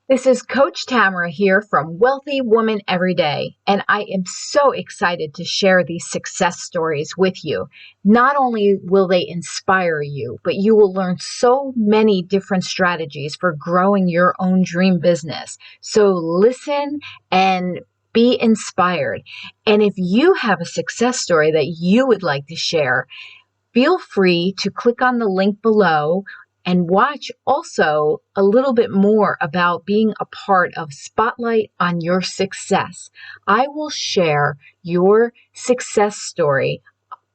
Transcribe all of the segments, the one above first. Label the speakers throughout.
Speaker 1: This is Coach Tamara here from Wealthy Woman Every Day, and I am so excited to share these success stories with you. Not only will they inspire you, but you will learn so many different strategies for growing your own dream business. So listen and be inspired. And if you have a success story that you would like to share, feel free to click on the link below and watch also a little bit more about being a part of Spotlight on Your Success. I will share your success story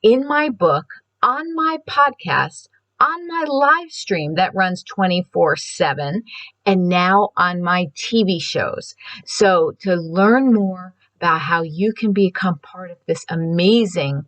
Speaker 1: in my book, on my podcast, on my live stream that runs 24/7, and now on my TV shows. So to learn more about how you can become part of this amazing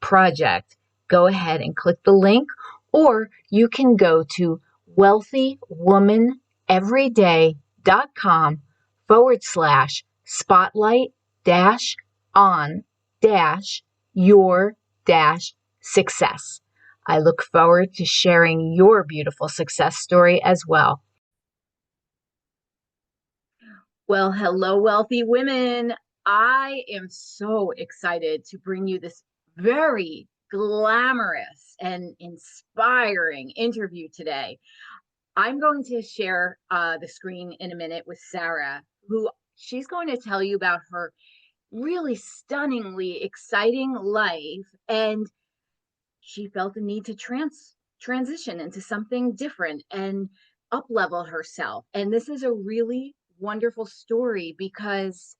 Speaker 1: project, go ahead and click the link, or you can go to wealthywomaneveryday.com/spotlight dash on dash your dash success. I look forward to sharing your beautiful success story as well. Well, hello, wealthy women. I am so excited to bring you this very glamorous and inspiring interview today. I'm going to share the screen in a minute with Sara, who she's going to tell you about her really stunningly exciting life, and she felt the need to transition into something different and up level herself. And this is a really wonderful story because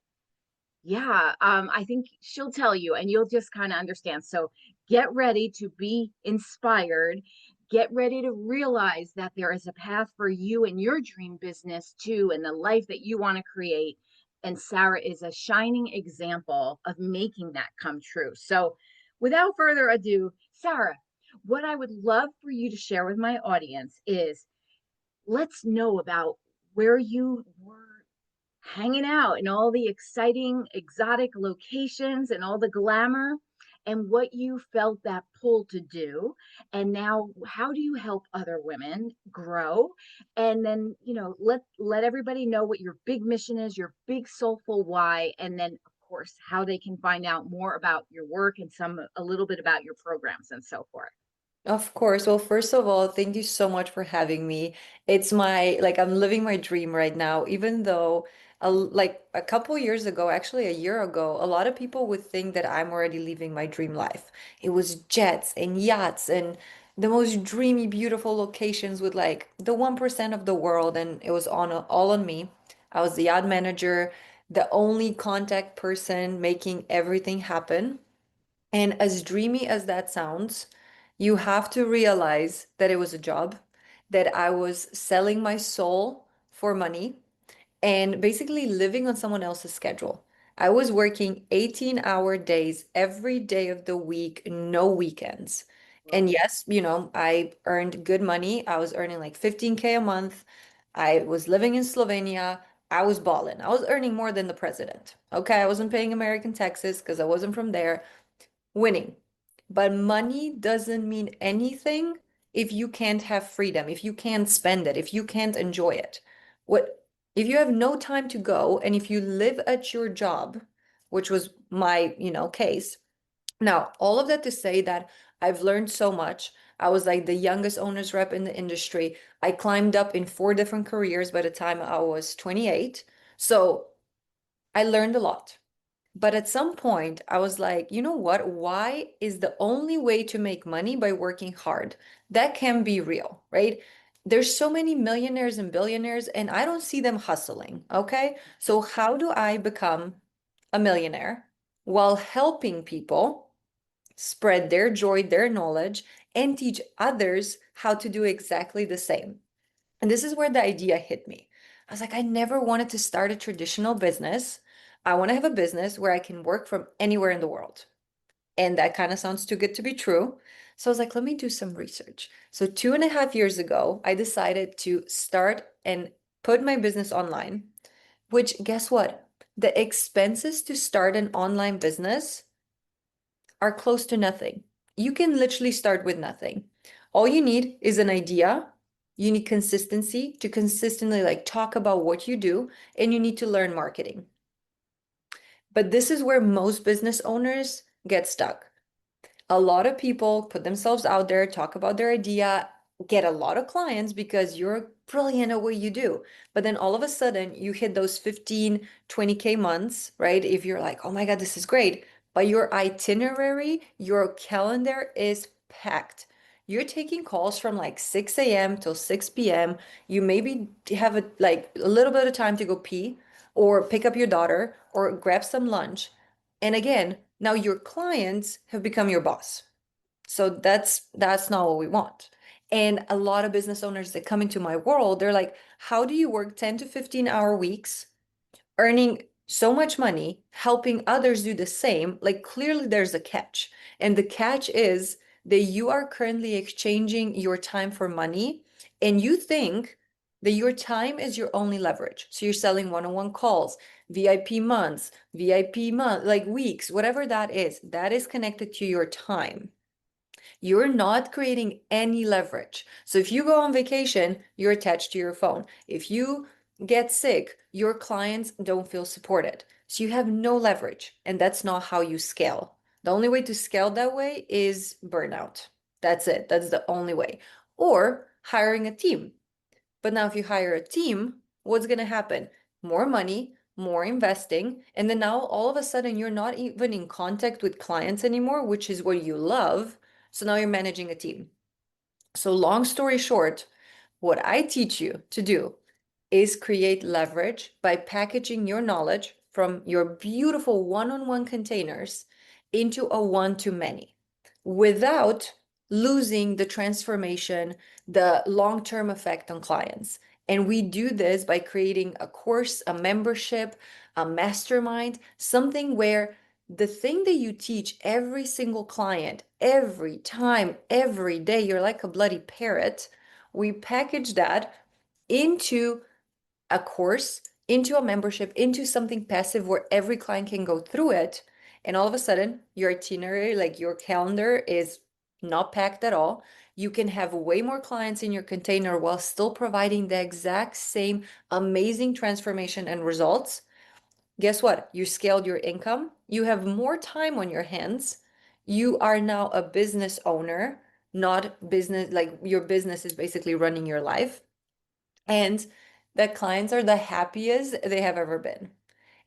Speaker 1: I think she'll tell you and you'll just kind of understand. So get ready to be inspired. Get ready to realize that there is a path for you and your dream business too, and the life that you want to create. And Sara is a shining example of making that come true. So without further ado, Sara, what I would love for you to share with my audience is, let's know about where you were hanging out in all the exciting, exotic locations and all the glamour, and what you felt that pull to do. And now, how do you help other women grow? And then, let everybody know what your big mission is, your big soulful why, and then, of course, how they can find out more about your work and a little bit about your programs and so forth.
Speaker 2: Of course. Well, first of all, thank you so much for having me. I'm living my dream right now, even though like a couple years ago, actually a year ago, a lot of people would think that I'm already living my dream life. It was jets and yachts and the most dreamy, beautiful locations with like the 1% of the world, and it was all on me. I was the yacht manager, the only contact person making everything happen. And as dreamy as that sounds, you have to realize that it was a job, that I was selling my soul for money and basically living on someone else's schedule. I was working 18-hour days every day of the week, no weekends. And
Speaker 1: Wow.
Speaker 2: yes, I earned good money. I was earning like 15K a month. I was living in Slovenia. I was balling. I was earning more than the president. Okay, I wasn't paying American taxes because I wasn't from there, winning. But money doesn't mean anything if you can't have freedom, if you can't spend it, if you can't enjoy it. What if you have no time to go and if you live at your job, which was my, case. Now, all of that to say that I've learned so much. I was like the youngest owner's rep in the industry. I climbed up in 4 different careers by the time I was 28. So I learned a lot. But at some point, I was like, you know what? Why is the only way to make money by working hard? That can be real, right? There's so many millionaires and billionaires, and I don't see them hustling. Okay. So, how do I become a millionaire while helping people spread their joy, their knowledge, and teach others how to do exactly the same? And this is where the idea hit me. I was like, I never wanted to start a traditional business. I want to have a business where I can work from anywhere in the world. And that kind of sounds too good to be true. So I was like, let me do some research. So 2.5 years ago, I decided to start and put my business online, which guess what? The expenses to start an online business are close to nothing. You can literally start with nothing. All you need is an idea. You need consistency to consistently like talk about what you do, and you need to learn marketing. But this is where most business owners get stuck. A lot of people put themselves out there, talk about their idea, get a lot of clients because you're brilliant at what you do. But then all of a sudden you hit those 15, 20K months, right? If you're like, oh my God, this is great. But your itinerary, your calendar is packed. You're taking calls from like 6 a.m. till 6 p.m. You maybe have a little bit of time to go pee or pick up your daughter or grab some lunch. And again, now your clients have become your boss. So that's not what we want. And a lot of business owners that come into my world, they're like, how do you work 10 to 15-hour weeks, earning so much money, helping others do the same? Like clearly there's a catch. And the catch is that you are currently exchanging your time for money, and you think that your time is your only leverage. So you're selling one-on-one calls, VIP month, like weeks, whatever that is connected to your time. You're not creating any leverage. So if you go on vacation, you're attached to your phone. If you get sick, your clients don't feel supported. So you have no leverage, and that's not how you scale. The only way to scale that way is burnout. That's it. That's the only way. Or hiring a team. But now if you hire a team, what's going to happen? More money, more investing, and then now all of a sudden you're not even in contact with clients anymore, which is what you love. So now you're managing a team. So long story short, what I teach you to do is create leverage by packaging your knowledge from your beautiful one-on-one containers into a one-to-many without losing the transformation, the long-term effect on clients. And we do this by creating a course, a membership, a mastermind, something where the thing that you teach every single client, every time, every day, you're like a bloody parrot. We package that into a course, into a membership, into something passive where every client can go through it. And all of a sudden, your itinerary, like your calendar, is not packed at all. You can have way more clients in your container while still providing the exact same amazing transformation and results. Guess what? You scaled your income. You have more time on your hands. You are now a business owner, not business, like your business is basically running your life. And the clients are the happiest they have ever been.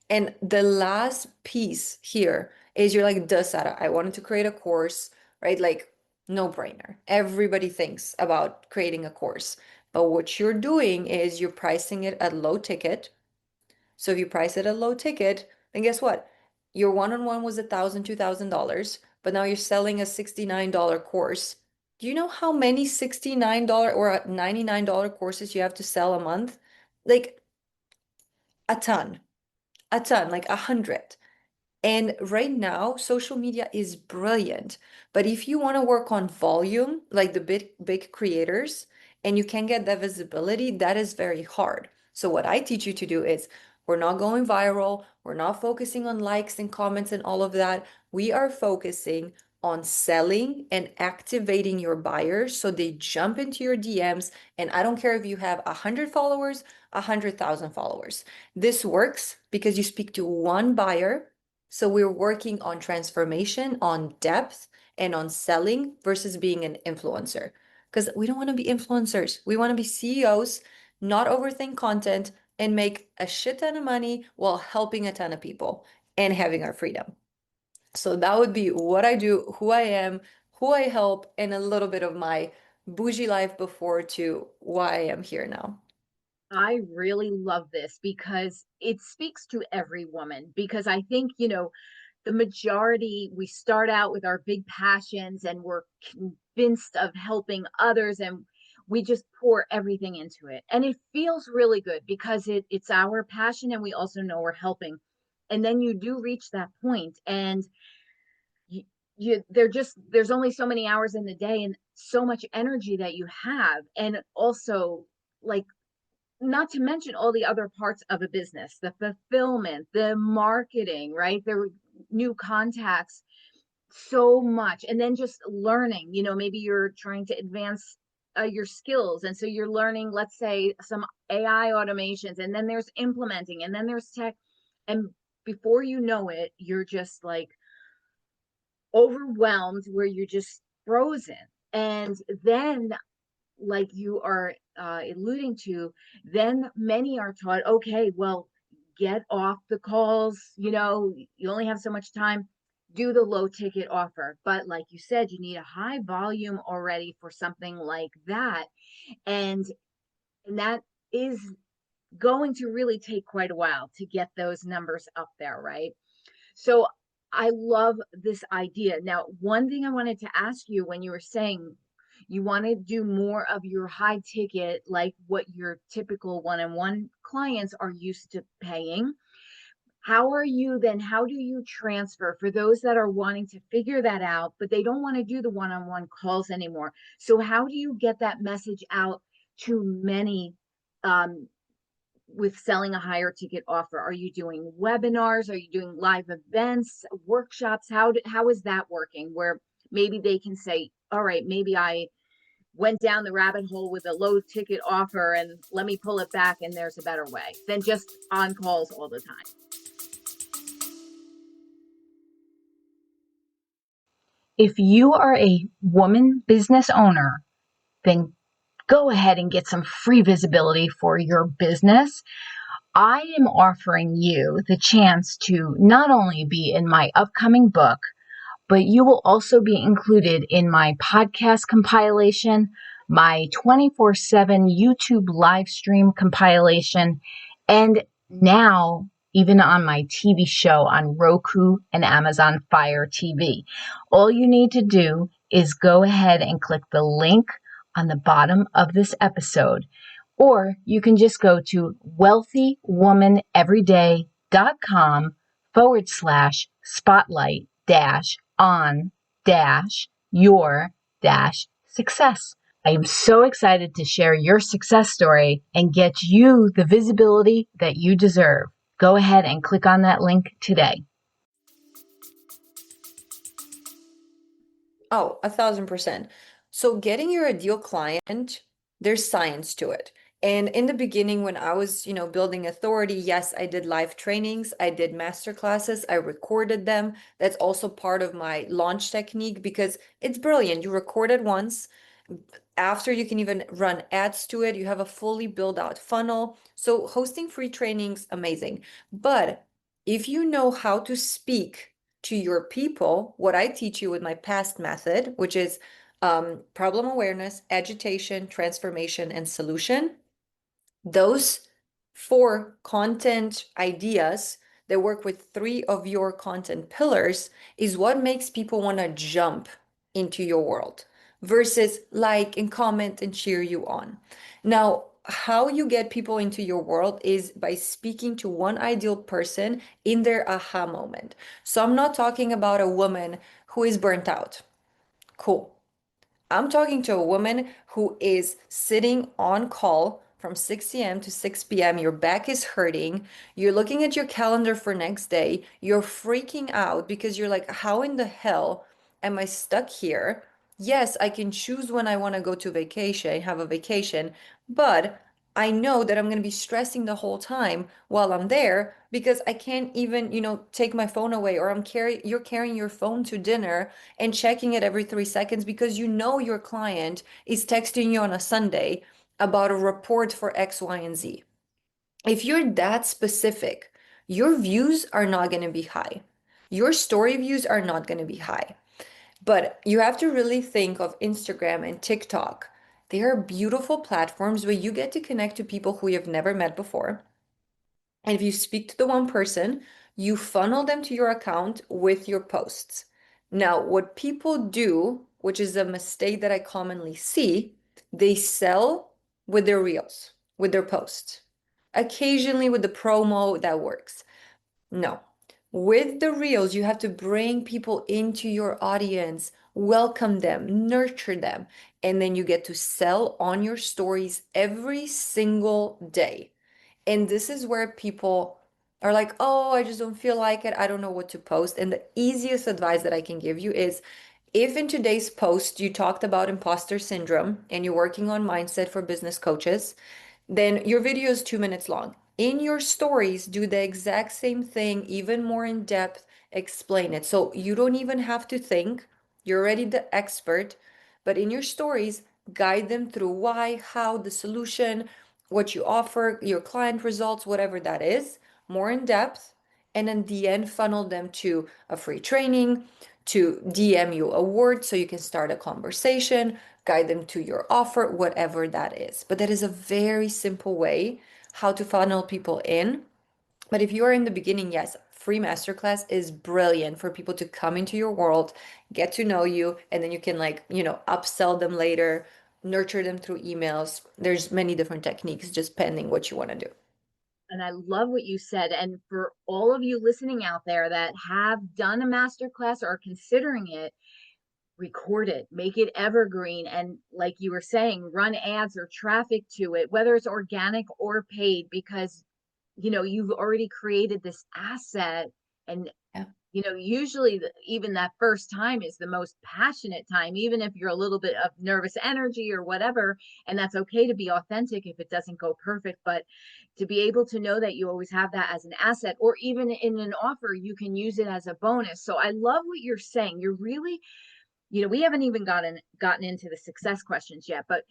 Speaker 2: And the last piece here is you're like, duh, Sara, I wanted to create a course, right? Like, no brainer. Everybody thinks about creating a course. But what you're doing is you're pricing it at low ticket. So if you price it at low ticket, then guess what? Your one-on-one was $1,000, $2,000, but now you're selling a $69 course. Do you know how many $69 or $99 courses you have to sell a month? Like a ton, like 100. And right now, social media is brilliant. But if you want to work on volume, like the big creators, and you can get that visibility, that is very hard. So what I teach you to do is we're not going viral, we're not focusing on likes and comments and all of that. We are focusing on selling and activating your buyers so they jump into your DMs. And I don't care if you have 100 followers, 100,000 followers. This works because you speak to one buyer. So we're working on transformation, on depth, and on selling versus being an influencer. Because we don't want to be influencers. We want to be CEOs, not overthink content, and make a shit ton of money while helping a ton of people and having our freedom. So that would be what I do, who I am, who I help, and a little bit of my bougie life before to why I am here now.
Speaker 1: I really love this because it speaks to every woman. Because I think, the majority, we start out with our big passions and we're convinced of helping others, and we just pour everything into it. And it feels really good because it's our passion and we also know we're helping. And then you do reach that point, and you, there's only so many hours in the day and so much energy that you have. And also, like, not to mention all the other parts of a business, the fulfillment, the marketing, right? There were new contacts, so much. And then just learning, maybe you're trying to advance your skills. And so you're learning, let's say, some AI automations, and then there's implementing, and then there's tech. And before you know it, you're just like overwhelmed where you're just frozen. And then, like you are alluding to, then many are taught, okay, well, get off the calls, you only have so much time, do the low ticket offer. But like you said, you need a high volume already for something like that. And that is going to really take quite a while to get those numbers up there, right? So I love this idea. Now, one thing I wanted to ask you, when you were saying you want to do more of your high ticket, like what your typical one-on-one clients are used to paying, how are you then? How do you transfer for those that are wanting to figure that out, but they don't want to do the one-on-one calls anymore? So how do you get that message out to many, um, with selling a higher ticket offer? Are you doing webinars? Are you doing live events, workshops? How is that working? Where maybe they can say, all right, maybe I went down the rabbit hole with a low ticket offer, and let me pull it back, and there's a better way than just on calls all the time. If you are a woman business owner, then go ahead and get some free visibility for your business. I am offering you the chance to not only be in my upcoming book, but you will also be included in my podcast compilation, my 24/7 YouTube live stream compilation, and now even on my TV show on Roku and Amazon Fire TV. All you need to do is go ahead and click the link on the bottom of this episode, or you can just go to wealthywomaneveryday.com/spotlight dash on dash your dash success. I am so excited to share your success story and get you the visibility that you deserve. Go ahead and click on that link today.
Speaker 2: Oh, 1,000%. So getting your ideal client, there's science to it. And in the beginning, when I was, building authority, yes, I did live trainings, I did master classes, I recorded them. That's also part of my launch technique because it's brilliant. You record it once. After, you can even run ads to it. You have a fully built out funnel. So hosting free trainings, amazing. But if you know how to speak to your people, what I teach you with my past method, which is problem awareness, agitation, transformation, and solution, those four content ideas that work with three of your content pillars is what makes people want to jump into your world versus like and comment and cheer you on. Now, how you get people into your world is by speaking to one ideal person in their aha moment. So I'm not talking about a woman who is burnt out. Cool. I'm talking to a woman who is sitting on call from 6 a.m. to 6 p.m. Your back is hurting. You're looking at your calendar for next day. You're freaking out because you're like, how in the hell am I stuck here? Yes, I can choose when I want to go to vacation, have a vacation, but I know that I'm going to be stressing the whole time while I'm there because I can't even, take my phone away, or you're carrying your phone to dinner and checking it every 3 seconds because you know your client is texting you on a Sunday about a report for X, Y, and Z. If you're that specific, your views are not going to be high. Your story views are not going to be high. But you have to really think of Instagram and TikTok. They are beautiful platforms where you get to connect to people who you've never met before. And if you speak to the one person, you funnel them to your account with your posts. Now, what people do, which is a mistake that I commonly see, they sell with their reels, with their posts. Occasionally with the promo that works. No. With the reels, you have to bring people into your audience, welcome them, nurture them, and then you get to sell on your stories every single day. And this is where people are like, oh, I just don't feel like it. I don't know what to post. And the easiest advice that I can give you is If in today's post you talked about imposter syndrome and you're working on mindset for business coaches, then your video is 2 minutes long. In your stories, do the exact same thing, even more in depth, explain it. So you don't even have to think, you're already the expert, but in your stories, guide them through why, how, the solution, what you offer, your client results, whatever that is, more in depth. And in the end, funnel them to a free training, to DM you a word so you can start a conversation, guide them to your offer, whatever that is. But that is a very simple way how to funnel people in. But if you are in the beginning, yes, free masterclass is brilliant for people to come into your world, get to know you, and then you can upsell them later, nurture them through emails. There's many different techniques, just pending what you want to do.
Speaker 1: And I love what you said. And for all of you listening out there that have done a master class or are considering it, record it, make it evergreen. And like you were saying, run ads or traffic to it, whether it's organic or paid, because you've already created this asset. And
Speaker 2: Yeah.
Speaker 1: usually even that first time is the most passionate time, even if you're a little bit of nervous energy or whatever. And that's okay to be authentic if it doesn't go perfect, but to be able to know that you always have that as an asset, or even in an offer, you can use it as a bonus. So I love what you're saying. You're really, we haven't even gotten into the success questions yet, but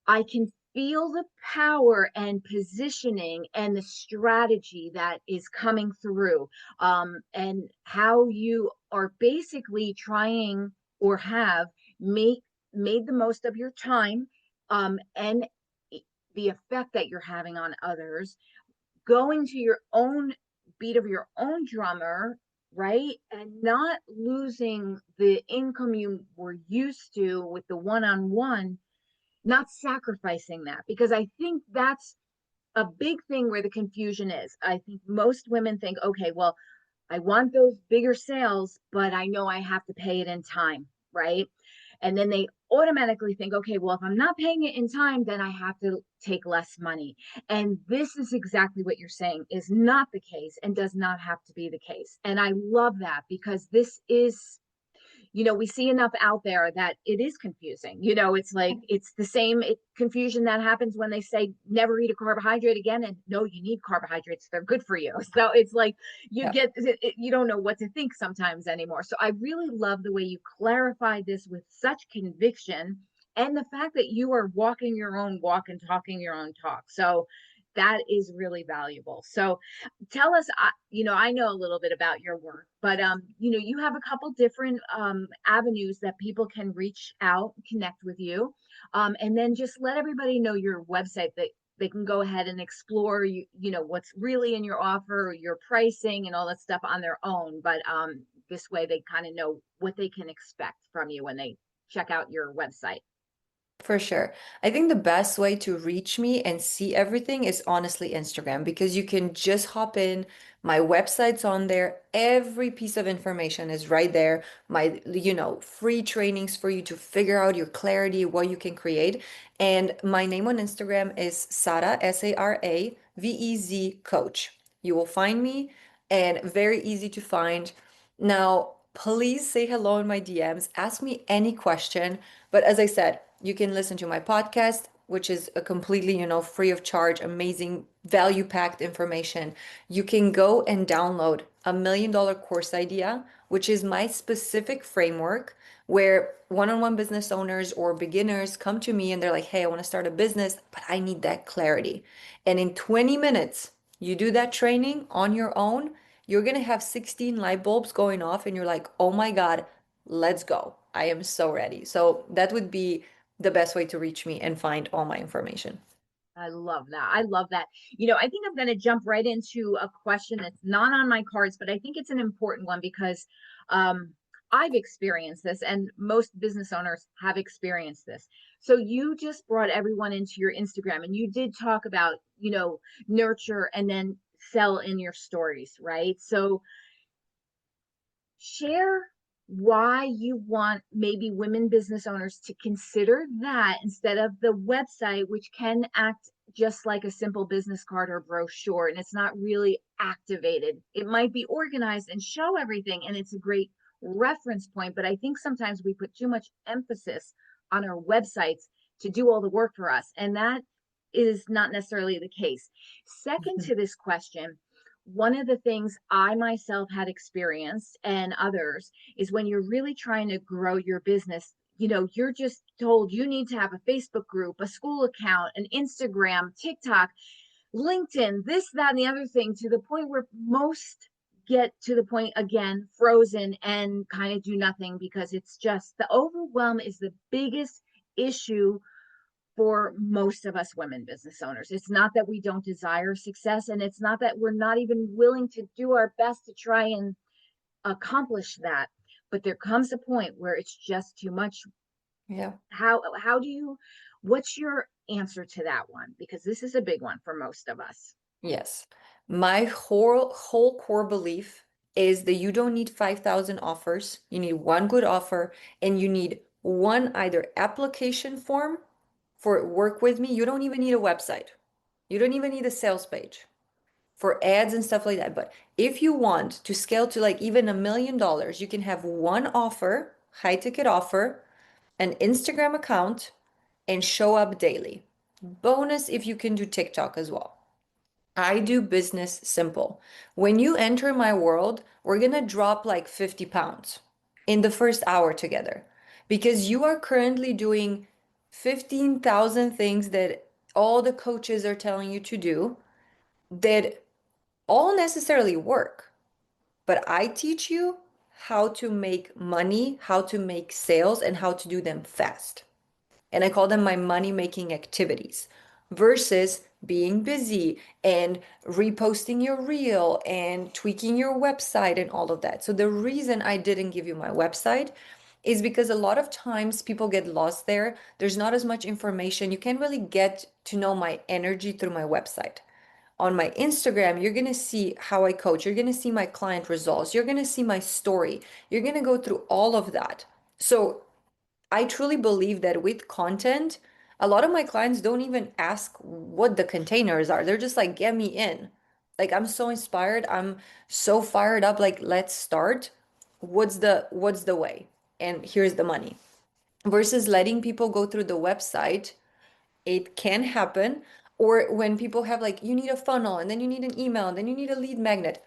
Speaker 1: I can feel the power and positioning and the strategy that is coming through, and how you are basically trying or have make made the most of your time, and the effect that you're having on others, going to your own beat of your own drummer, right? And not losing the income you were used to with the one-on-one, not sacrificing that, because I think that's a big thing where the confusion is. I think most women think, okay, well, I want those bigger sales, but I know I have to pay it in time, right? And then they automatically think, okay, well, if I'm not paying it in time, then I have to take less money. And this is exactly what you're saying is not the case and does not have to be the case. And I love that, because this is, we see enough out there that it is confusing. It's like it's the same confusion that happens when they say never eat a carbohydrate again, and no, you need carbohydrates, they're good for you. So it's like you
Speaker 2: Yeah.
Speaker 1: get you don't know what to think sometimes anymore. So I really love the way you clarified this with such conviction, and the fact that you are walking your own walk and talking your own talk. So that is really valuable. So tell us, I know a little bit about your work, but you have a couple different avenues that people can reach out, connect with you, and then just let everybody know your website, that they can go ahead and explore what's really in your offer, your pricing, and all that stuff on their own. But this way they kind of know what they can expect from you when they check out your website.
Speaker 2: For sure. I think the best way to reach me and see everything is honestly Instagram, because you can just hop in. My website's on there. Every piece of information is right there. My, free trainings for you to figure out your clarity, what you can create. And my name on Instagram is Sara, Saravez coach. You will find me, and very easy to find. Now, please say hello in my DMs. Ask me any question. But as I said, you can listen to my podcast, which is a completely, free of charge, amazing, value-packed information. You can go and download $1 million course idea, which is my specific framework where one-on-one business owners or beginners come to me and they're like, hey, I want to start a business, but I need that clarity. And in 20 minutes, you do that training on your own, you're going to have 16 light bulbs going off, and you're like, oh my God, let's go. I am so ready. So that would be the best way to reach me and find all my information.
Speaker 1: I love that. I love that. I think I'm going to jump right into a question that's not on my cards, but I think it's an important one, because um, I've experienced this, and most business owners have experienced this. So you just brought everyone into your Instagram, and you did talk about, nurture and then sell in your stories, right? So share why you want maybe women business owners to consider that instead of the website, which can act just like a simple business card or brochure, and it's not really activated. It might be organized and show everything, and it's a great reference point. But I think sometimes we put too much emphasis on our websites to do all the work for us. And that is not necessarily the case. Second to this question, one of the things I myself had experienced and others is when you're really trying to grow your business, you're just told you need to have a Facebook group, a school account, an Instagram, TikTok, LinkedIn, this, that, and the other thing, to the point where most get to the point again, frozen and kind of do nothing, because it's just the overwhelm is the biggest issue for most of us women business owners. It's not that we don't desire success, and it's not that we're not even willing to do our best to try and accomplish that. But there comes a point where it's just too much.
Speaker 2: Yeah.
Speaker 1: How do you, what's your answer to that one? Because this is a big one for most of us.
Speaker 2: Yes. My whole core belief is that you don't need 5,000 offers. You need one good offer, and you need one either application form for work with me. You don't even need a website. You don't even need a sales page for ads and stuff like that. But if you want to scale to like even $1 million, you can have one offer, high ticket offer, an Instagram account, and show up daily. Bonus if you can do TikTok as well. I do business simple. When you enter my world, we're gonna drop like 50 pounds in the first hour together because you are currently doing 15,000 things that all the coaches are telling you to do that all necessarily work. But I teach you how to make money, how to make sales, and how to do them fast. And I call them my money making activities versus being busy and reposting your reel and tweaking your website and all of that. So the reason I didn't give you my website is because a lot of times people get lost there. There's not as much information. You can't really get to know my energy through my website. On my Instagram, you're going to see how I coach. You're going to see my client results. You're going to see my story. You're going to go through all of that. So I truly believe that with content, a lot of my clients don't even ask what the containers are. They're just like, get me in. Like I'm so inspired. I'm so fired up. Like, let's start. What's the way? And here's the money. Versus letting people go through the website, it can happen. Or when people have like, you need a funnel and then you need an email and then you need a lead magnet.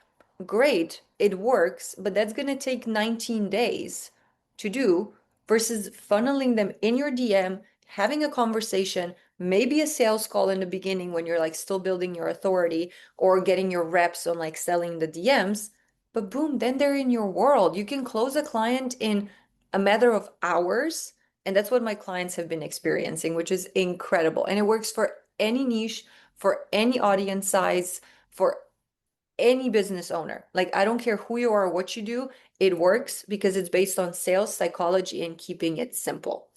Speaker 2: Great, it works, but that's going to take 19 days to do versus funneling them in your DM, having a conversation, maybe a sales call in the beginning when you're like still building your authority or getting your reps on like selling the DMs. But boom, then they're in your world. You can close a client in a matter of hours. And that's what my clients have been experiencing, which is incredible. And it works for any niche, for any audience size, for any business owner. Like, I don't care who you are or what you do, it works because it's based on sales psychology and keeping it simple.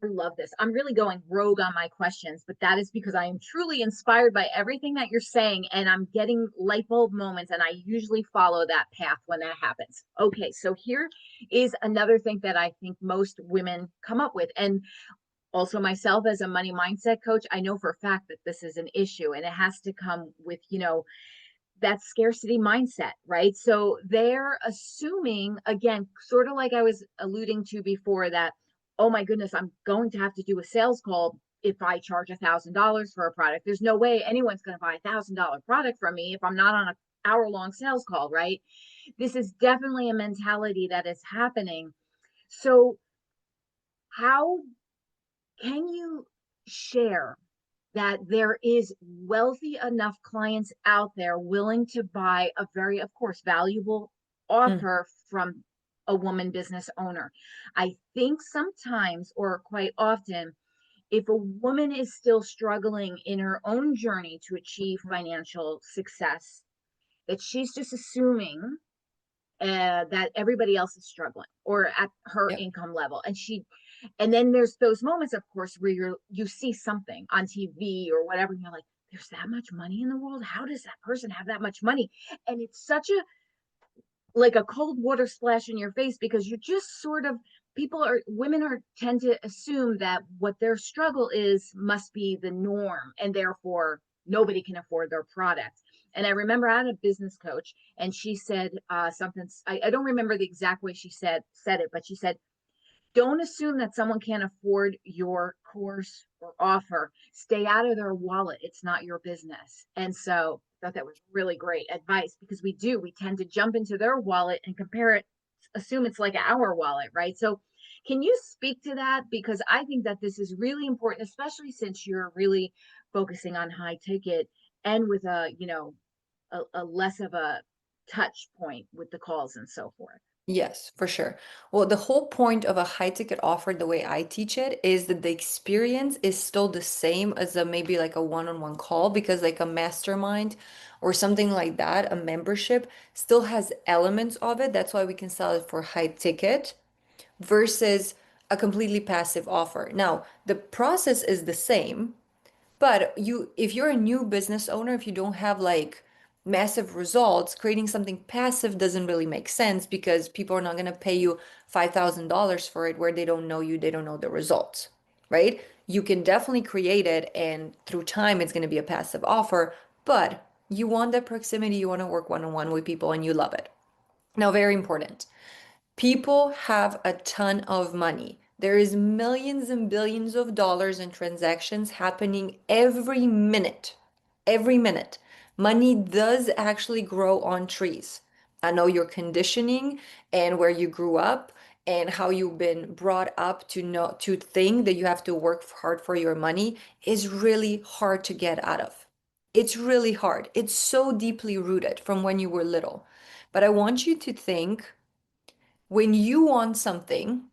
Speaker 1: I love this. I'm really going rogue on my questions, but that is because I am truly inspired by everything that you're saying, and I'm getting light bulb moments, and I usually follow that path when that happens. Okay, so here is another thing that I think most women come up with, and also myself as a money mindset coach, I know for a fact that this is an issue, and it has to come with, that scarcity mindset, right? So they're assuming, again, sort of like I was alluding to before, that, oh my goodness, I'm going to have to do a sales call if I charge $1,000 for a product. There's no way anyone's going to buy $1,000 product from me if I'm not on an hour-long sales call, right? This is definitely a mentality that is happening. So how can you share that there is wealthy enough clients out there willing to buy a very, of course, valuable
Speaker 2: Mm,
Speaker 1: offer from a woman business owner? I think sometimes, or quite often, if a woman is still struggling in her own journey to achieve financial success, that she's just assuming that everybody else is struggling or at her
Speaker 2: yep.
Speaker 1: income level, and then there's those moments, of course, where you see something on TV or whatever, and you're like, there's that much money in the world, how does that person have that much money? And it's such a, like, a cold water splash in your face, because you just sort of, women are tend to assume that what their struggle is must be the norm, and therefore nobody can afford their products. And I remember I had a business coach, and she said something. I don't remember the exact way she said it, but she said, don't assume that someone can't afford your course or offer. Stay out of their wallet. It's not your business. And so I thought that was really great advice, because we tend to jump into their wallet and compare it, assume it's like our wallet, right? So can you speak to that? Because I think that this is really important, especially since you're really focusing on high ticket, and with a less of a touch point with the calls and so forth.
Speaker 2: Yes, for sure. Well, the whole point of a high ticket offer, the way I teach it, is that the experience is still the same as a maybe like a one-on-one call, because like a mastermind or something like that, a membership still has elements of it. That's why we can sell it for high ticket versus a completely passive offer. Now, the process is the same, but if you're a new business owner, if you don't have like massive results, creating something passive doesn't really make sense, because people are not going to pay you $5,000 for it where they don't know you, they don't know the results, right? You can definitely create it, and through time, it's going to be a passive offer, but you want that proximity, you want to work one-on-one with people, and you love it. Now, very important. People have a ton of money. There is millions and billions of dollars in transactions happening every minute. Every minute. Money does actually grow on trees. I know your conditioning and where you grew up and how you've been brought up to know to think that you have to work hard for your money is really hard to get out of. It's really hard. It's so deeply rooted from when you were little. But I want you to think, when you want something,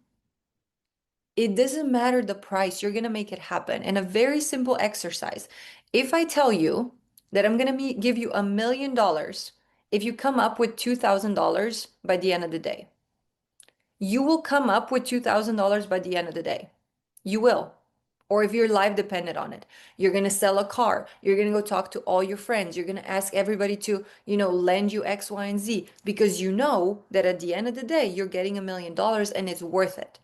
Speaker 2: it doesn't matter the price, you're going to make it happen. And a very simple exercise. If I tell you that I'm going to give you $1 million if you come up with $2,000 by the end of the day, you will come up with $2,000 by the end of the day. You will. Or if your life depended on it, you're going to sell a car. You're going to go talk to all your friends. You're going to ask everybody to, lend you X, Y, and Z, because you know that at the end of the day, you're getting $1 million and it's worth it.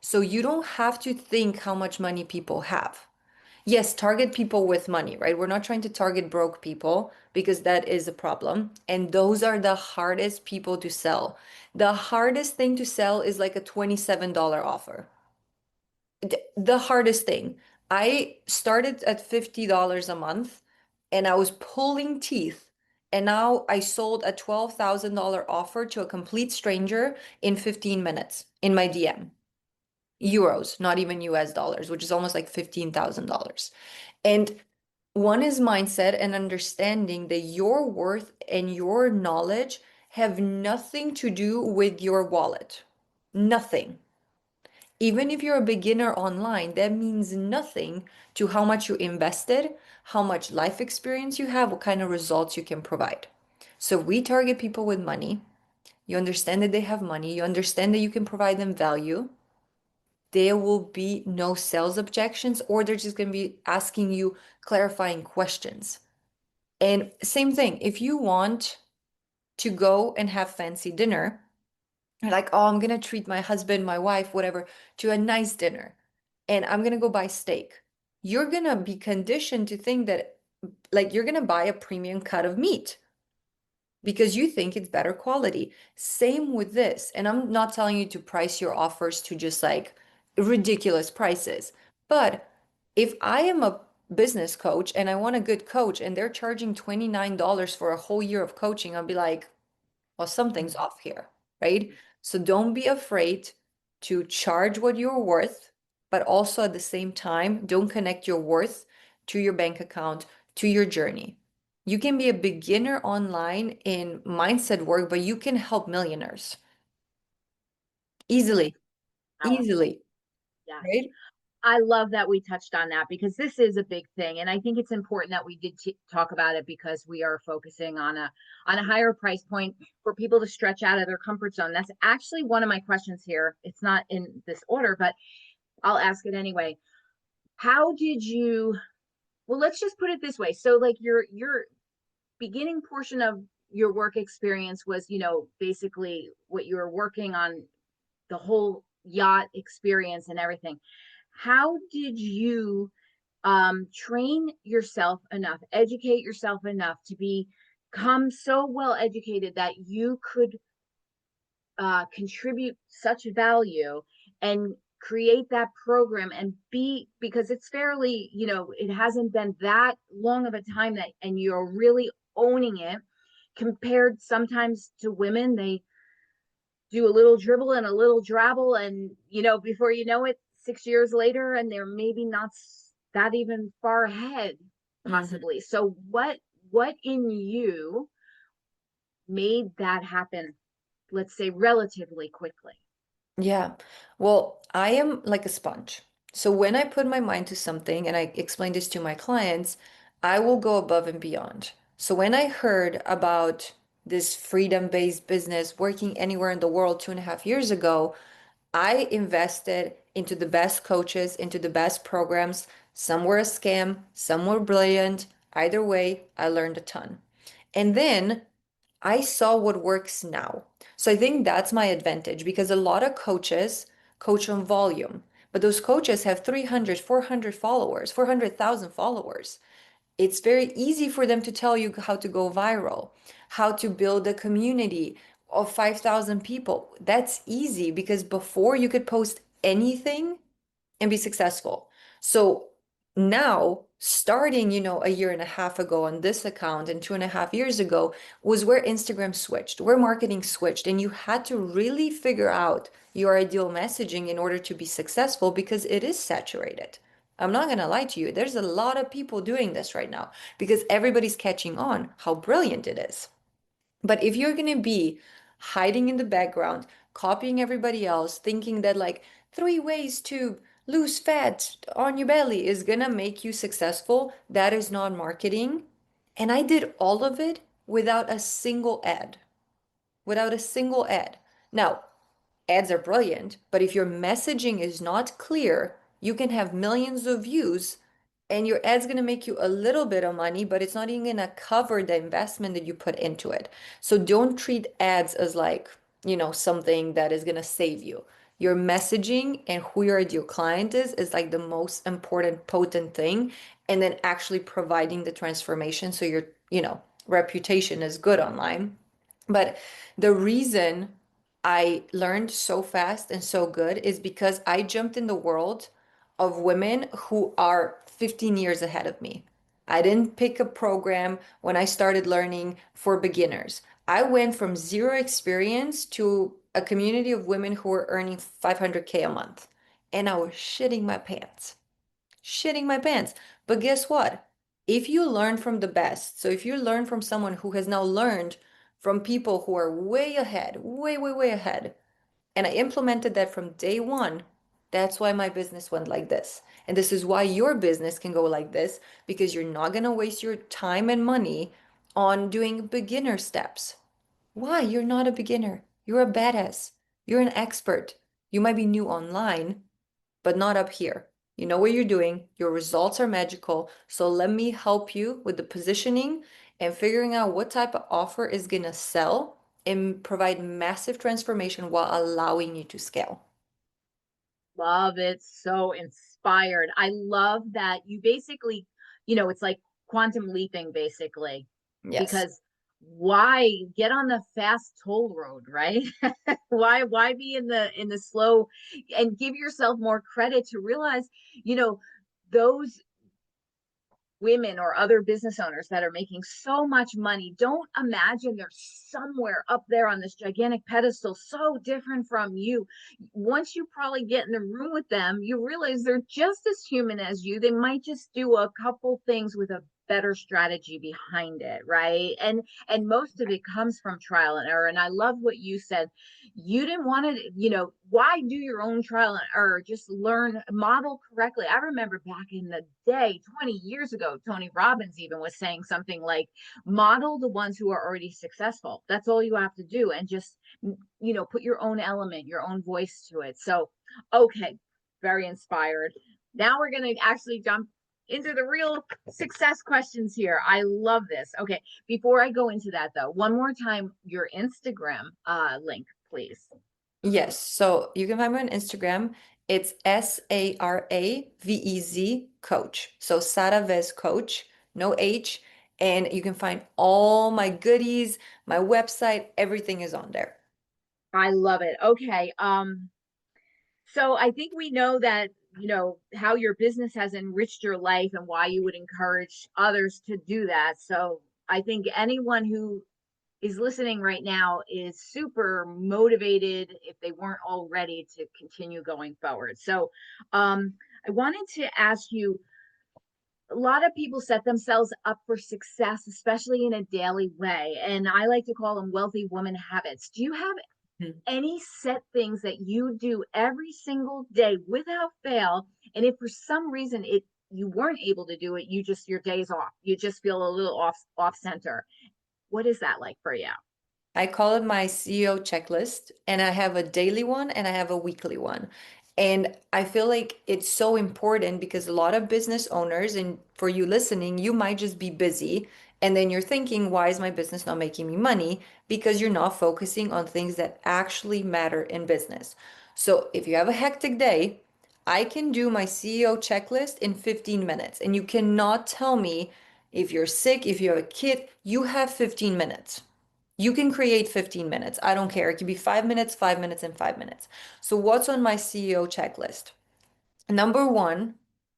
Speaker 2: So you don't have to think how much money people have. Yes, target people with money, right? We're not trying to target broke people, because that is a problem. And those are the hardest people to sell. The hardest thing to sell is like a $27 offer. The hardest thing. I started at $50 a month and I was pulling teeth. And now I sold a $12,000 offer to a complete stranger in 15 minutes in my DM. Euros, not even US dollars, which is almost like $15,000. And one is mindset and understanding that your worth and your knowledge have nothing to do with your wallet. Nothing. Even if you're a beginner online, that means nothing to how much you invested, how much life experience you have, what kind of results you can provide. So we target people with money. You understand that they have money. You understand that you can provide them value. There will be no sales objections, or they're just going to be asking you clarifying questions. And same thing, if you want to go and have fancy dinner, you're like, oh, I'm gonna treat my husband, my wife, whatever, to a nice dinner, and I'm gonna go buy steak. You're gonna be conditioned to think that, like, you're gonna buy a premium cut of meat because you think it's better quality. Same with this. And I'm not telling you to price your offers to just like ridiculous prices. But if I am a business coach and I want a good coach and they're charging $29 for a whole year of coaching, I'll be like, well, something's off here, right? So don't be afraid to charge what you're worth, but also at the same time, don't connect your worth to your bank account, to your journey. You can be a beginner online in mindset work, but you can help millionaires easily,
Speaker 1: Powerful.
Speaker 2: easily,
Speaker 1: Yes.
Speaker 2: right?
Speaker 1: I love that we touched on that, because this is a big thing, and I think it's important that we did talk about it, because we are focusing on a higher price point for people to stretch out of their comfort zone. That's actually one of my questions here. It's not in this order, but I'll ask it anyway. How did you? Well, let's just put it this way. So, like your beginning portion of your work experience was, basically what you were working on, the whole yacht experience and everything. How did you train yourself enough, educate yourself enough to become so well educated that you could contribute such value and create that program and be, because it's fairly, it hasn't been that long of a time that, and you're really owning it compared sometimes to women. They do a little dribble and a little drabble, and before you know it, 6 years later, and they're maybe not that even far ahead,
Speaker 2: Mhm.
Speaker 1: possibly. So what in you made that happen, let's say relatively quickly?
Speaker 2: Yeah. Well, I am like a sponge. So when I put my mind to something and I explain this to my clients, I will go above and beyond. So when I heard about this freedom-based business working anywhere in the world 2.5 years ago, I invested into the best coaches, into the best programs. Some were a scam, some were brilliant. Either way, I learned a ton. And then I saw what works now. So I think that's my advantage because a lot of coaches coach on volume, but those coaches have 300, 400 followers, 400,000 followers. It's very easy for them to tell you how to go viral, how to build a community of 5,000 people. That's easy because before you could post anything and be successful. So now, starting, a year and a half ago on this account and 2.5 years ago was where Instagram switched, where marketing switched, and you had to really figure out your ideal messaging in order to be successful because it is saturated. I'm not gonna lie to you, there's a lot of people doing this right now because everybody's catching on how brilliant it is. But if you're going to be hiding in the background, copying everybody else, thinking that like 3 ways to lose fat on your belly is going to make you successful, that is not marketing. And I did all of it without a single ad. Without a single ad. Now, ads are brilliant, but if your messaging is not clear, you can have millions of views and your ad's going to make you a little bit of money, but it's not even going to cover the investment that you put into it. So don't treat ads as like, something that is going to save you. Your messaging and who your ideal client is like the most important, potent thing. And then actually providing the transformation so your, reputation is good online. But the reason I learned so fast and so good is because I jumped in the world of women who are 15 years ahead of me. I didn't pick a program when I started learning for beginners. I went from zero experience to a community of women who were earning 500K a month. And I was shitting my pants. Shitting my pants. But guess what? If you learn from the best, so if you learn from someone who has now learned from people who are way ahead, way, way, way ahead, and I implemented that from day one, that's why my business went like this. And this is why your business can go like this, because you're not going to waste your time and money on doing beginner steps. Why? You're not a beginner. You're a badass. You're an expert. You might be new online, but not up here. You know what you're doing. Your results are magical. So let me help you with the positioning and figuring out what type of offer is going to sell and provide massive transformation while allowing you to scale.
Speaker 1: Love it. So inspired. I love that you basically, it's like quantum leaping basically,
Speaker 2: Yes.
Speaker 1: because why get on the fast toll road, right? Why be in the slow, and give yourself more credit to realize, you know, those women or other business owners that are making so much money, don't imagine they're somewhere up there on this gigantic pedestal so different from you. Once you probably get in the room with them, you realize they're just as human as you. They might just do a couple things with a better strategy behind it, right? And most of it comes from trial and error. And I love what you said. You didn't want to, why do your own trial and error? Just learn, model correctly. I remember back in the day, 20 years ago, Tony Robbins even was saying something like, model the ones who are already successful. That's all you have to do. And just, put your own element, your own voice to it. So, okay, very inspired. Now we're going to actually jump into the real success questions here. I love this. Okay, before I go into that though, one more time, your Instagram link, please.
Speaker 2: Yes. So you can find me on Instagram. It's Saravez Coach. So Sara Vez Coach, no H. And you can find all my goodies, my website, everything is on there.
Speaker 1: I love it. Okay. So I think we know that, how your business has enriched your life and why you would encourage others to do that. So I think anyone who is listening right now is super motivated if they weren't already to continue going forward. So I wanted to ask you, a lot of people set themselves up for success, especially in a daily way. And I like to call them wealthy woman habits. Do you have any set things that you do every single day without fail? And if for some reason you weren't able to do it, your day's off. You just feel a little off center. What is that like for you?
Speaker 2: I call it my CEO checklist, and I have a daily one and I have a weekly one. And I feel like it's so important because a lot of business owners, and for you listening, you might just be busy. And then you're thinking, why is my business not making me money? Because you're not focusing on things that actually matter in business. So if you have a hectic day, I can do my CEO checklist in 15 minutes. And you cannot tell me if you're sick, if you have a kid, you have 15 minutes. You can create 15 minutes. I don't care. It could be 5 minutes, 5 minutes, and 5 minutes. So, what's on my CEO checklist? Number one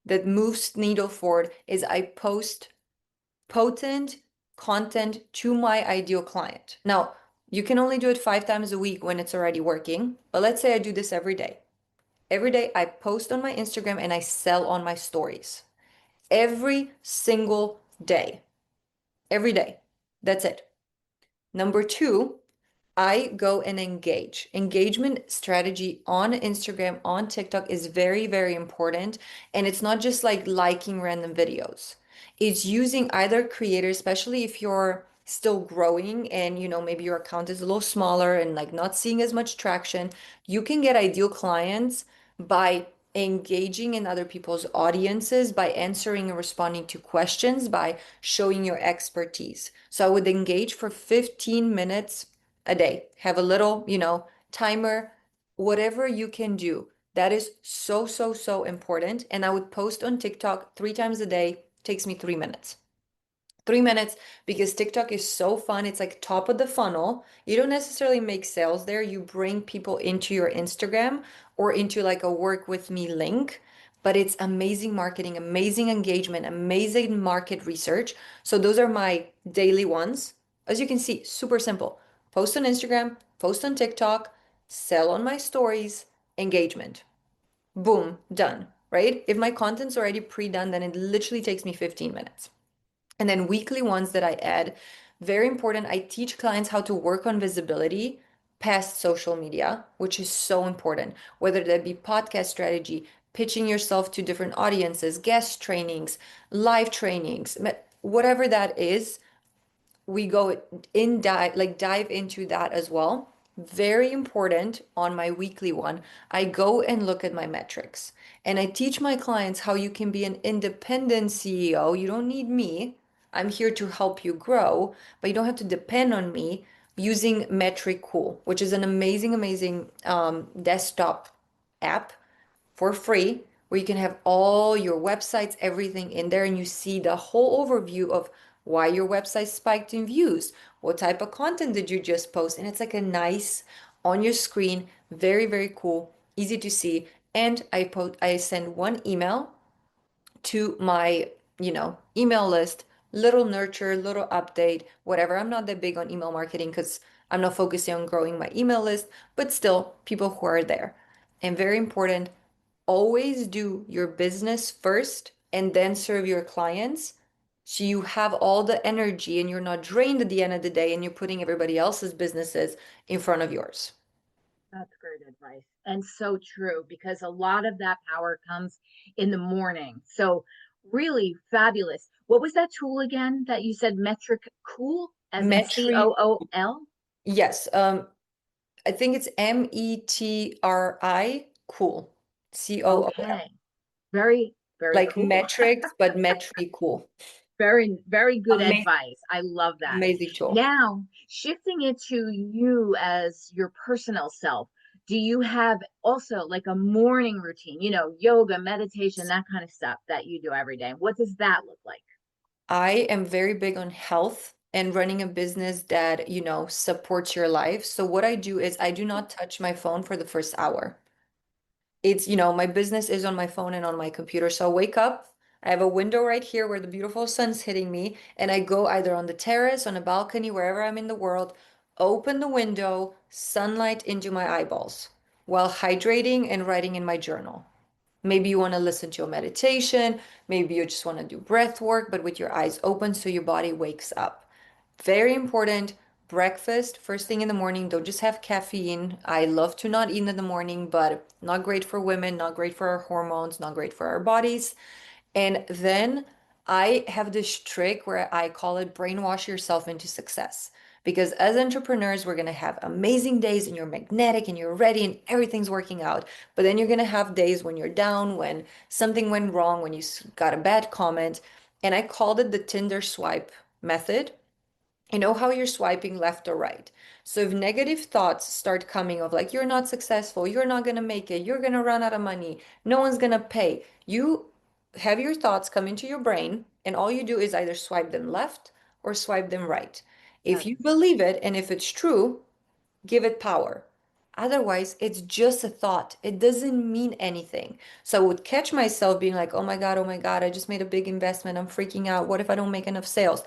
Speaker 2: that moves needle forward is I post potent content to my ideal client. Now, you can only do it 5 times a week when it's already working, but let's say I do this every day. Every day I post on my Instagram and I sell on my stories. Every single day. Every day. That's it. Number two, I go and engage. Engagement strategy on Instagram, on TikTok is very, very important. And it's not just like liking random videos. It's using either creator, especially if you're still growing and maybe your account is a little smaller and like not seeing as much traction. You can get ideal clients by engaging in other people's audiences, by answering and responding to questions, by showing your expertise. So I would engage for 15 minutes a day. Have a little, timer, whatever you can do. That is so, so, so important. And I would post on TikTok 3 times a day. Takes me 3 minutes. 3 minutes because TikTok is so fun. It's like top of the funnel. You don't necessarily make sales there. You bring people into your Instagram or into like a work with me link. But it's amazing marketing, amazing engagement, amazing market research. So those are my daily ones. As you can see, super simple. Post on Instagram, post on TikTok, sell on my stories, engagement. Boom, done, right? If my content's already pre-done, then it literally takes me 15 minutes. And then weekly ones that I add, very important. I teach clients how to work on visibility past social media, which is so important, whether that be podcast strategy, pitching yourself to different audiences, guest trainings, live trainings, whatever that is, we go in dive into that as well. Very important on my weekly one. I go and look at my metrics and I teach my clients how you can be an independent CEO. You don't need me. I'm here to help you grow, but you don't have to depend on me using Metric Cool, which is an amazing, amazing desktop app for free where you can have all your websites, everything in there, and you see the whole overview of why your website spiked in views, what type of content did you just post, and it's like a nice on your screen, very, very cool, easy to see. And I send one email to my, email list, little nurture, little update, whatever. I'm not that big on email marketing because I'm not focusing on growing my email list, but still people who are there. And very important, always do your business first and then serve your clients. So you have all the energy and you're not drained at the end of the day and you're putting everybody else's businesses in front of yours.
Speaker 1: That's great advice. And so true, because a lot of that power comes in the morning. So, really fabulous. What was that tool again that you said? Metric Cool, as in
Speaker 2: Metri,
Speaker 1: COOL?
Speaker 2: yes. I think it's Metri, cool. Cool.
Speaker 1: Okay. Very, very
Speaker 2: Like
Speaker 1: cool.
Speaker 2: metrics, but Metri cool.
Speaker 1: Very, very good
Speaker 2: Amazing,
Speaker 1: advice. I love that.
Speaker 2: amazing tool.
Speaker 1: Now, shifting it to you as your personal self, Do you have also like a morning routine, yoga, meditation, that kind of stuff that you do every day? What does that look like?
Speaker 2: I am very big on health and running a business that, supports your life. So what I do is I do not touch my phone for the first hour. It's, my business is on my phone and on my computer. So I wake up, I have a window right here where the beautiful sun's hitting me, and I go either on the terrace, on a balcony, wherever I'm in the world, open the window, sunlight into my eyeballs while hydrating and writing in my journal. Maybe you want to listen to a meditation, maybe you just want to do breath work, but with your eyes open so your body wakes up. Very important. Breakfast first thing in the morning. Don't just have caffeine. I love to not eat in the morning, but not great for women, not great for our hormones, not great for our bodies. And then I have this trick where I call it brainwash yourself into success. Because as entrepreneurs, we're going to have amazing days and you're magnetic and you're ready and everything's working out. But then you're going to have days when you're down, when something went wrong, when you got a bad comment. And I called it the Tinder swipe method. You know how you're swiping left or right. So if negative thoughts start coming of like, you're not successful, you're not going to make it, you're going to run out of money, no one's going to pay, you have your thoughts come into your brain, and all you do is either swipe them left or swipe them right. If you
Speaker 1: Yes,
Speaker 2: believe it and if it's true, give it power. Otherwise, it's just a thought. It doesn't mean anything. So I would catch myself being like, oh my God, I just made a big investment. I'm freaking out. What if I don't make enough sales?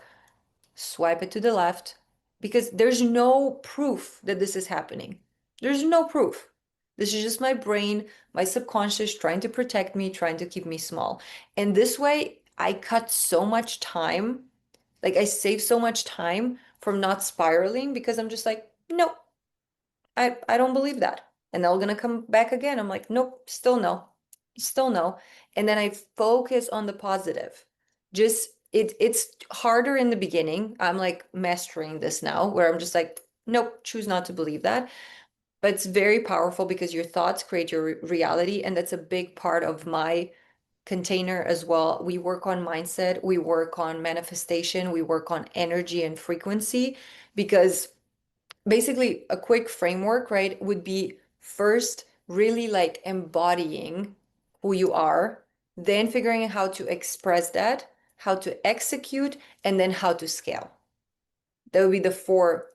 Speaker 2: Swipe it to the left because there's no proof that this is happening. There's no proof. This is just my brain, my subconscious trying to protect me, trying to keep me small. And this way, I cut so much time, like I save so much time from not spiraling because I'm just like, nope, I don't believe that. And they're gonna come back again. I'm like, nope, still no. Still no. And then I focus on the positive. Just it's harder in the beginning. I'm like mastering this now where I'm just like, nope, choose not to believe that. But it's very powerful because your thoughts create your reality, and that's a big part of my container as well. We work on mindset, we work on manifestation, we work on energy and frequency because basically a quick framework, right, would be first really like embodying who you are, then figuring out how to express that, how to execute, and then how to scale. That would be the four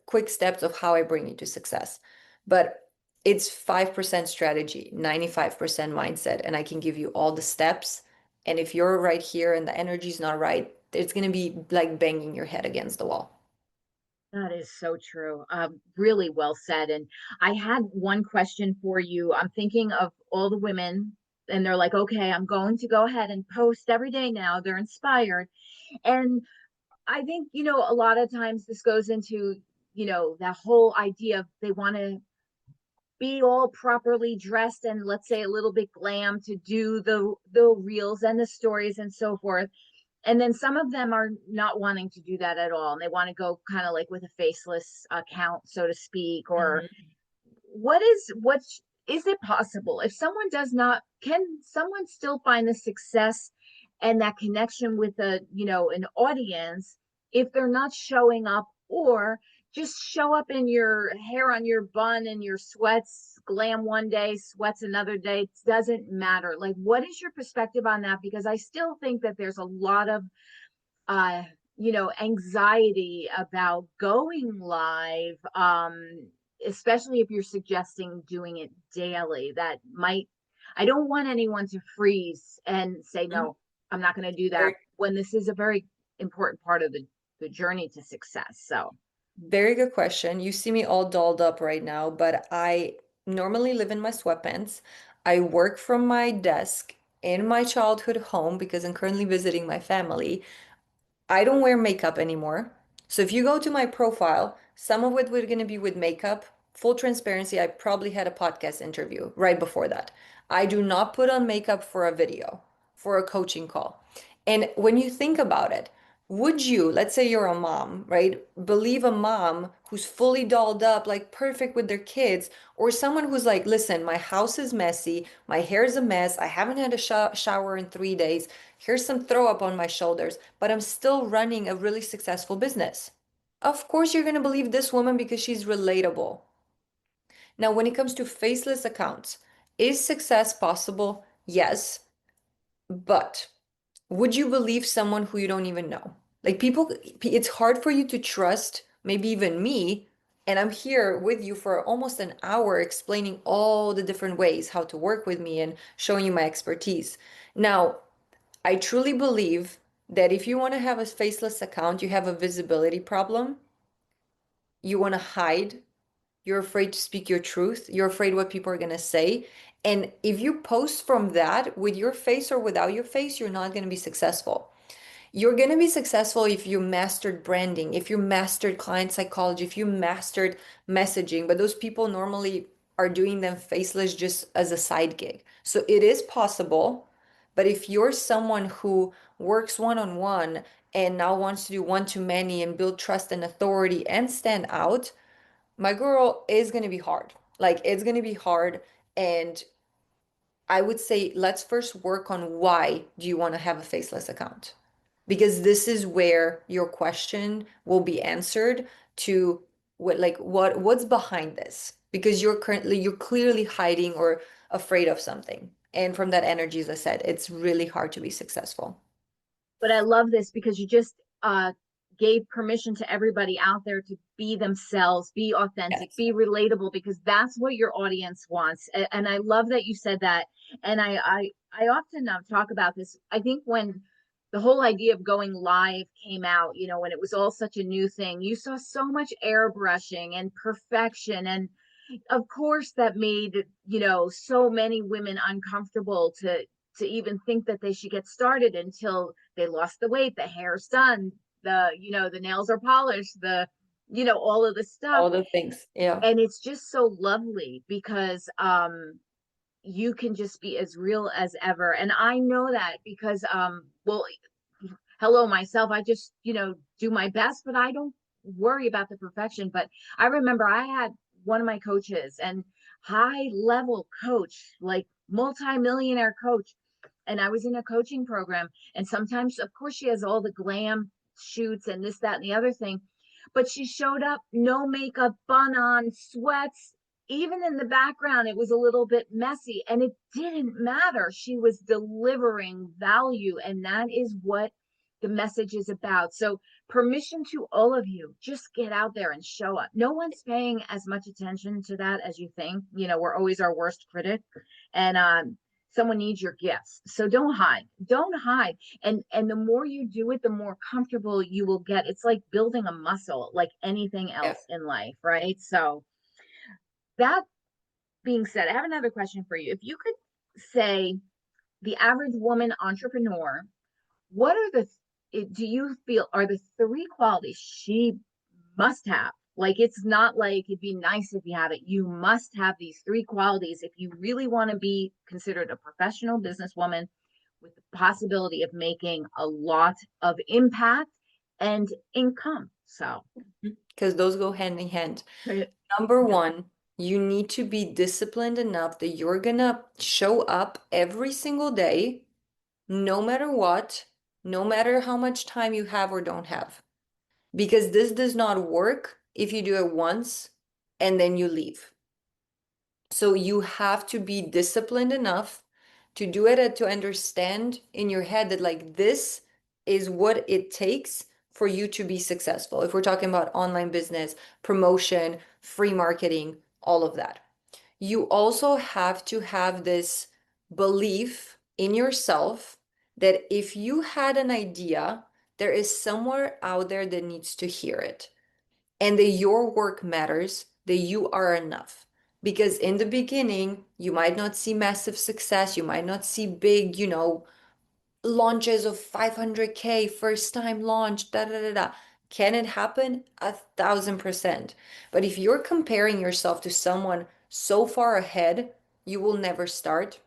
Speaker 2: quick steps of how I bring you to success. But it's 5% strategy, 95% mindset, and I can give you all the steps. And if you're right here and the energy's not right, it's going to be like banging your head against the wall.
Speaker 1: that is so true. Really well said. And I had one question for you. I'm thinking of all the women, and they're like, okay, I'm going to go ahead and post every day now. They're inspired. And I think, a lot of times this goes into, that whole idea of they want to be all properly dressed and, let's say, a little bit glam to do the reels and the stories and so forth. And then some of them are not wanting to do that at all, and they want to go kind of like with a faceless account, so to speak. Or
Speaker 2: Mhm.
Speaker 1: what is it possible, if someone does not, can someone still find the success and that connection with an audience, if they're not showing up, or just show up in your hair on your bun and your sweats, glam one day, sweats another day? It doesn't matter. Like, what is your perspective on that? Because I still think that there's a lot of uh anxiety about going live, especially if you're suggesting doing it daily. That might, I don't want anyone to freeze and say,
Speaker 2: Mhm.
Speaker 1: no, I'm not going to do that,
Speaker 2: Very,
Speaker 1: when this is a very important part of the journey to success. So
Speaker 2: very good question. You see me all dolled up right now, but I normally live in my sweatpants. I work from my desk in my childhood home because I'm currently visiting my family. I don't wear makeup anymore. So if you go to my profile, some of it we're going to be with makeup. Full transparency, I probably had a podcast interview right before that. I do not put on makeup for a video, for a coaching call. And when you think about it, would you, let's say you're a mom, right? Believe a mom who's fully dolled up, like perfect with their kids, or someone who's like, listen, my house is messy, my hair's a mess, I haven't had a shower in 3 days, here's some throw up on my shoulders, but I'm still running a really successful business. Of course, you're going to believe this woman because she's relatable. Now, when it comes to faceless accounts, is success possible? Yes, but would you believe someone who you don't even know? Like people, it's hard for you to trust, maybe even me, and I'm here with you for almost an hour explaining all the different ways how to work with me and showing you my expertise. Now, I truly believe that if you want to have a faceless account, you have a visibility problem. You want to hide. You're afraid to speak your truth. You're afraid what people are going to say. And if you post from that with your face or without your face, you're not going to be successful. You're going to be successful if you mastered branding, if you mastered client psychology, if you mastered messaging. But those people normally are doing them faceless just as a side gig. So it is possible. But if you're someone who works one on one and now wants to do one to many and build trust and authority and stand out, my girl, is going to be hard. Like it's going to be hard. And I would say let's first work on why do you want to have a faceless account? Because this is where your question will be answered to what's behind this? Because you're clearly hiding or afraid of something. And from that energy, as I said, it's really hard to be successful.
Speaker 1: But I love this because you just gave permission to everybody out there to be themselves, be authentic,
Speaker 2: Yes.
Speaker 1: be relatable, because that's what your audience wants. And I love that you said that. And I often talk about this. I think when the whole idea of going live came out, when it was all such a new thing, you saw so much airbrushing and perfection. And of course that made, so many women uncomfortable to even think that they should get started until they lost the weight, the hair's done, the nails are polished, all of the stuff.
Speaker 2: All the things. Yeah.
Speaker 1: And it's just so lovely because you can just be as real as ever. And I know that because well, hello myself, I just, do my best, but I don't worry about the perfection. But I remember I had one of my coaches, and high level coach, like multi-millionaire coach, and I was in a coaching program, and sometimes of course she has all the glam shoots and this, that, and the other thing, but she showed up, no makeup, bun on, sweats. Even in the background it was a little bit messy, and it didn't matter. She was delivering value, and that is what the message is about. So permission to all of you, just get out there and show up. No one's paying as much attention to that as you think. We're always our worst critic. And someone needs your gifts, so don't hide. And the more you do it, the more comfortable you will get. It's like building a muscle, like anything
Speaker 2: Yeah.
Speaker 1: else in life, right? So that being said, I have another question for you. If you could say the average woman entrepreneur, what are do you feel are the three qualities she must have? Like, it's not like it'd be nice if you have it. You must have these three qualities if you really want to be considered a professional businesswoman with the possibility of making a lot of impact and income. So,
Speaker 2: Because those go hand in hand.
Speaker 1: right.
Speaker 2: Number one, you need to be disciplined enough that you're gonna show up every single day, no matter what, no matter how much time you have or don't have. Because this does not work if you do it once and then you leave. So you have to be disciplined enough to do it and to understand in your head that like this is what it takes for you to be successful. If we're talking about online business, promotion, free marketing, all of that. You also have to have this belief in yourself that if you had an idea, there is somewhere out there that needs to hear it and that your work matters, that you are enough. Because in the beginning, you might not see massive success, you might not see big, launches of 500K, first time launch, da da da da. Can it happen? 1,000%. But if you're comparing yourself to someone so far ahead, you will never start.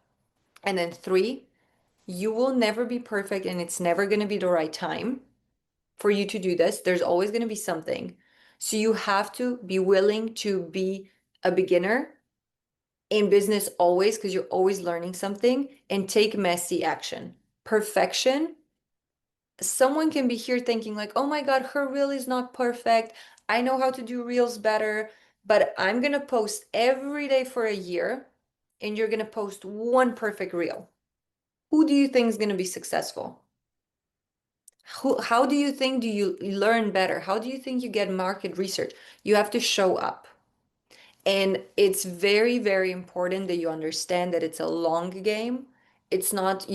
Speaker 2: And then three, you will never be perfect and it's never going to be the right time for you to do this. There's always going to be something. So you have to be willing to be a beginner in business always because you're always learning something and take messy action. Perfection, someone can be here thinking like, "Oh my God, her reel is not perfect. I know how to do reels better." but I'm gonna post every day for a year, and you're gonna post one perfect reel. Who do you think is gonna be successful? How do you think do you learn better? How do you think you get market research? You have to show up. And it's very, very important that you understand that it's a long game. It's not,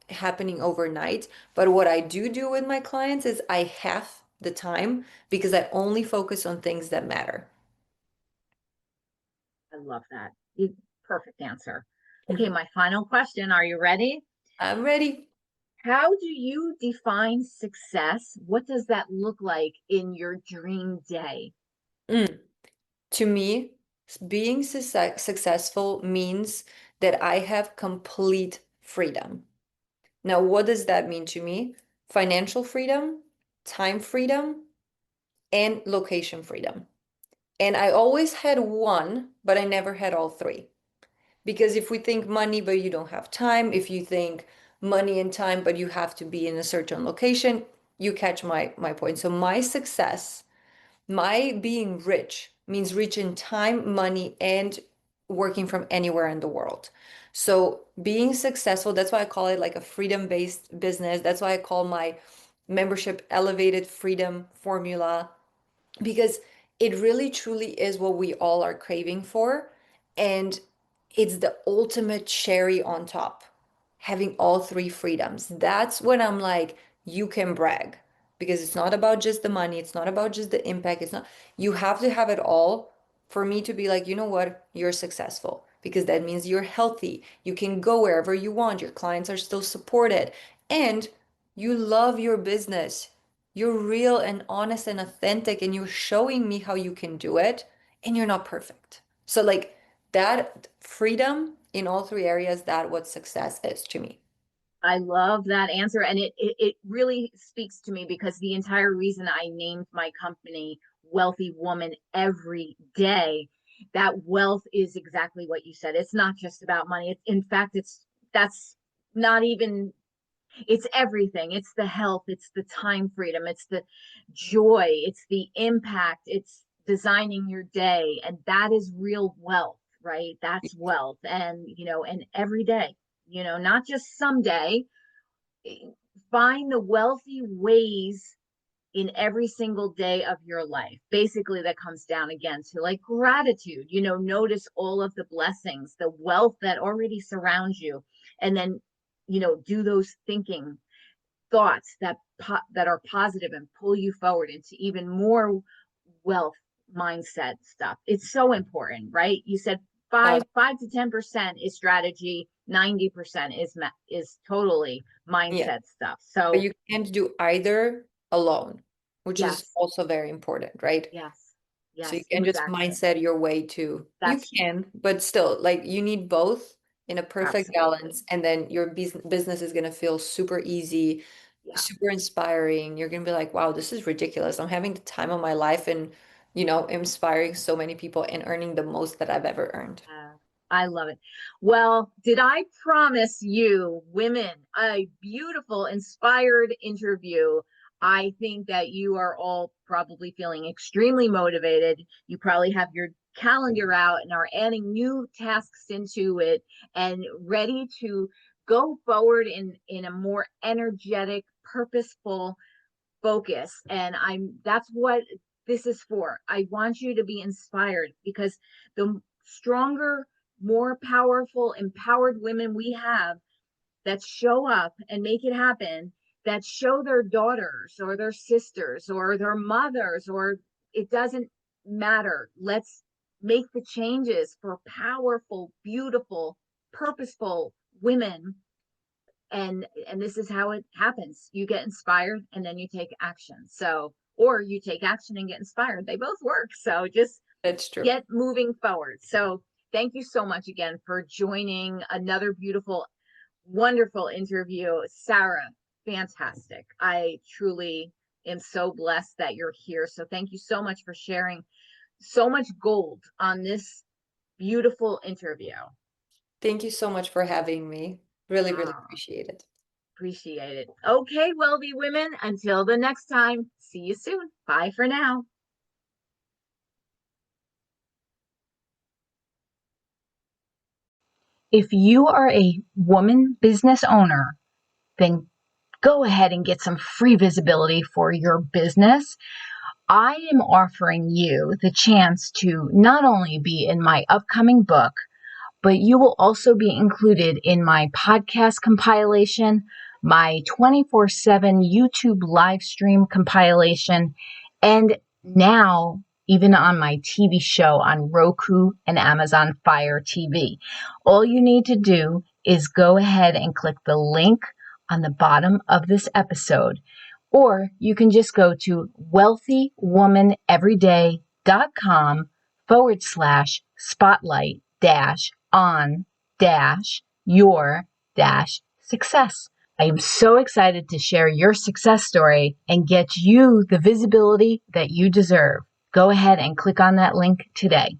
Speaker 2: happening overnight. But what I do with my clients is I have the time because I only focus on things that matter.
Speaker 1: I love that. Perfect answer. Okay,
Speaker 2: Mhm.
Speaker 1: my final question. Are you ready?
Speaker 2: I'm ready.
Speaker 1: How do you define success? What does that look like in your dream day?
Speaker 2: Mm. To me, being successful means that I have complete freedom. Now, what does that mean to me? Financial freedom, time freedom, and location freedom. And I always had one, but I never had all three. Because if we think money, but you don't have time, if you think money and time, but you have to be in a certain location, you catch my point. So my success, my being rich means rich in time, money, and working from anywhere in the world. So being successful, that's why I call it like a freedom-based business. That's why I call my membership elevated freedom formula because it really truly is what we all are craving for. And it's the ultimate cherry on top, having all three freedoms. That's when I'm like, you can brag because it's not about just the money, it's not about just the impact. It's not, you have to have it all for me to be like, you know what, you're successful because that means you're healthy. You can go wherever you want, your clients are still supported, and you love your business. You're real and honest and authentic, and you're showing me how you can do it, and you're not perfect. So, like that freedom in all three areas, that what success is to me.
Speaker 1: I love that answer. And it really speaks to me because the entire reason I named my company Wealthy Woman Every Day, that wealth is exactly what you said. It's not just about money. In fact, that's not even, it's everything. It's the health, it's the time freedom, it's the joy, it's the impact, it's designing your day. And that is real wealth, right? That's wealth. And every day, not just someday. Find the wealthy ways in every single day of your life. Basically, that comes down again to like gratitude. Notice all of the blessings, the wealth that already surrounds you, and then do those thinking thoughts that are positive and pull you forward into even more wealth mindset stuff. It's so important, right? You said
Speaker 2: Uh,
Speaker 1: 5 to 10% is strategy, 90% is totally
Speaker 2: yeah,
Speaker 1: mindset stuff.
Speaker 2: but
Speaker 1: So
Speaker 2: you can't do either alone, which is
Speaker 1: yes,
Speaker 2: also very important, right?
Speaker 1: yes,
Speaker 2: So you
Speaker 1: yes,
Speaker 2: can just
Speaker 1: exactly.
Speaker 2: mindset your way to, you
Speaker 1: That's
Speaker 2: can, but still, like you need both in a perfect
Speaker 1: absolutely,
Speaker 2: balance, and then your business is gonna feel super easy,
Speaker 1: yeah.
Speaker 2: super inspiring. You're gonna be like, wow, this is ridiculous. I'm having the time of my life and, inspiring so many people and earning the most that I've ever earned.
Speaker 1: I love it. Well, did I promise you, women, a beautiful, inspired interview? I think that you are all probably feeling extremely motivated. You probably have your calendar out and are adding new tasks into it and ready to go forward in a more energetic, purposeful focus. And that's what this is for. I want you to be inspired because the stronger, more powerful, empowered women we have that show up and make it happen, that show their daughters or their sisters or their mothers, or it doesn't matter. Let's make the changes for powerful, beautiful, purposeful women. And this is how it happens. You get inspired and then you take action. So, or you take action and get inspired. They both work. So just
Speaker 2: That's true.
Speaker 1: get moving forward. So thank you so much again for joining another beautiful, wonderful interview. Sara, fantastic. I truly am so blessed that you're here. So thank you so much for sharing so much gold on this beautiful interview.
Speaker 2: Thank you so much for having me. Really, really
Speaker 1: Oh,
Speaker 2: appreciate it.
Speaker 1: appreciate it. Okay, wealthy women, until the next time, see you soon. Bye for now. if you are a woman business owner, then go ahead and get some free visibility for your business. I am offering you the chance to not only be in my upcoming book, but you will also be included in my podcast compilation, my 24/7 YouTube live stream compilation, and now even on my TV show on Roku and Amazon Fire TV. All you need to do is go ahead and click the link on the bottom of this episode, or you can just go to wealthywomaneveryday.com/spotlight on your success. I am so excited to share your success story and get you the visibility that you deserve. Go ahead and click on that link today.